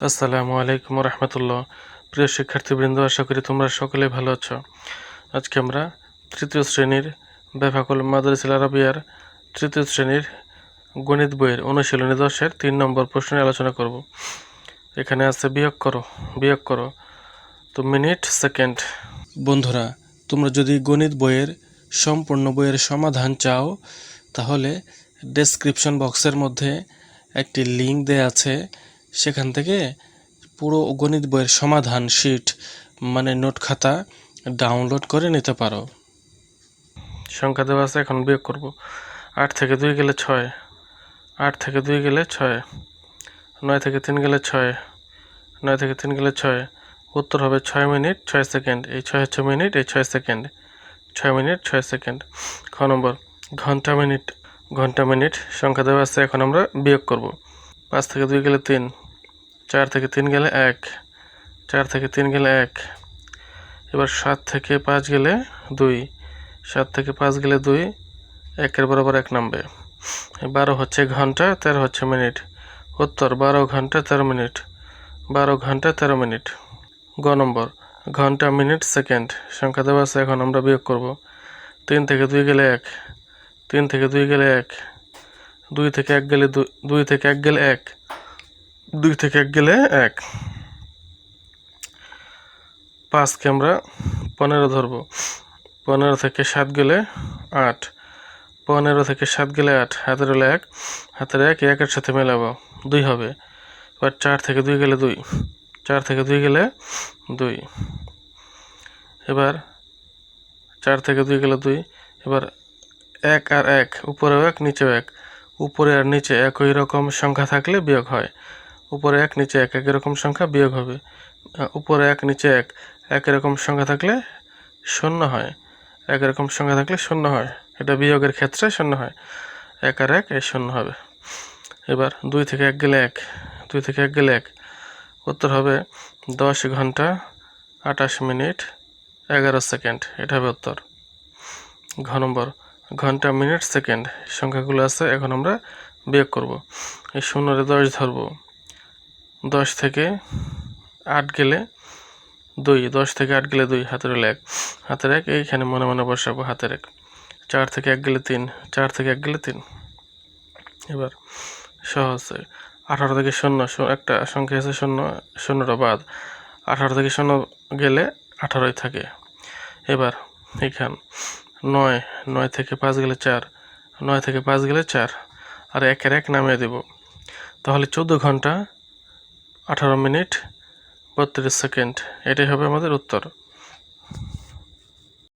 আসসালামু আলাইকুম রহমতুল্লাহ। প্রিয় শিক্ষার্থীবৃন্দ, আশা করি তোমরা সকলে ভালো আছো। আজকে আমরা তৃতীয় শ্রেণীর বেফাকুল মাদারিসুল আরাবিয়ার তৃতীয় শ্রেণীর গণিত বইয়ের অনুশীলনী 10-এর 3 নম্বর প্রশ্ন নিয়ে আলোচনা করব। এখানে আছে বিয়োগ করো তো মিনিট সেকেন্ড। বন্ধুরা, তোমরা যদি গণিত বইয়ের সম্পূর্ণ বইয়ের সমাধান চাও তাহলে ডেসক্রিপশন বক্সের মধ্যে একটি লিঙ্ক দেয়া আছে, সেখান থেকে পুরো গণিত বইয়ের সমাধান শিট মানে নোট খাতা ডাউনলোড করে নিতে পারো। সংখ্যা দেওয়া আছে, এখন বিয়োগ করব। 8 থেকে 2 গেলে 6, 8 থেকে 2 গেলে 6, 9 থেকে 3 গেলে 6, 9 থেকে 3 গেলে 6। উত্তর হবে 6 মিনিট 6 সেকেন্ড। এই 6 হচ্ছে মিনিট, এই 6 সেকেন্ড, 6 মিনিট 6 সেকেন্ড। খ নম্বর, ঘন্টা মিনিট সংখ্যা দেওয়া আছে, এখন আমরা বিয়োগ করব। 5 থেকে 2 গেলে 3, 4 থেকে 3 গেলে 1, 4 থেকে 3 গেলে 1। এবার 7 থেকে 5 গেলে 2, 7 থেকে 5 গেলে 2, 1-এর বরাবর 1 নামবে। 12 হচ্ছে ঘন্টা, 13 হচ্ছে মিনিট। উত্তর 12 ঘন্টা 13 মিনিট, 12 ঘন্টা 13 মিনিট। গ নম্বর, ঘন্টা মিনিট সেকেন্ড সংখ্যা দেওয়া আছে, এখন আমরা বিয়োগ করব। 3 থেকে 2 গেলে 1, 3 থেকে 2 গেলে 1, 2 থেকে 1 গেলে 2 থেকে 1 গেলে 1, 2 থেকে 1 গেলে 1। 5কে আমরা 15 ধরব। 15 থেকে 7 গেলে 8, 15 থেকে 7 গেলে 8, হাতের হলো 1, হাতের 1 1-এর সাথে মেলাবো, 2 হবে। এবার 4 থেকে 2 গেলে 2, 4 থেকে 2 গেলে 2। এবার 4 থেকে 2 গেলে 2। এবার 1 আর 1, উপরেও 1 নিচেও 1। উপরে আর নিচে একই রকম সংখ্যা থাকলে বিয়োগ হয়। উপরে 1 নিচে 1 একই রকম সংখ্যা বিয়োগ হবে। উপরে 1 নিচে 1 একই রকম সংখ্যা থাকলে শূন্য হয়, একই রকম সংখ্যা থাকলে শূন্য হয়। এটা বিয়োগের ক্ষেত্রে শূন্য হয়। 1 আর 1 এই শূন্য হবে। এবার 2 থেকে 1 গেলে 1, 2 থেকে 1 গেলে 1। উত্তর হবে 10 ঘন্টা 28 মিনিট 11 সেকেন্ড। এটা হবে উত্তর। ঘ নম্বর, ঘন্টা মিনিট সেকেন্ড সংখ্যাগুলো আছে, এখন আমরা বিয়োগ করব। এই 0-রে 10 ধরব। 10 থেকে 8 গেলে 2, 10 থেকে 8 গেলে 2, হাতের হলো 1, হাতের 1 এইখানে মনে মনে বসাবো, হাতের 1। 4 থেকে 1 গেলে 3, 4 থেকে 1 গেলে 3। এবার সহজ, 18 থেকে 0 একটা সংখ্যা আছে, 0টা বাদ। 18 থেকে 0 গেলে 18ই থাকে। এবার এখান 9 থেকে 5 গেলে 4, 9 থেকে 5 গেলে 4, আর 1-এর 1 নামিয়ে দেব। তাহলে 14 ঘন্টা 18 মিনিট 32 সেকেন্ড। এটাই হবে আমাদের উত্তর।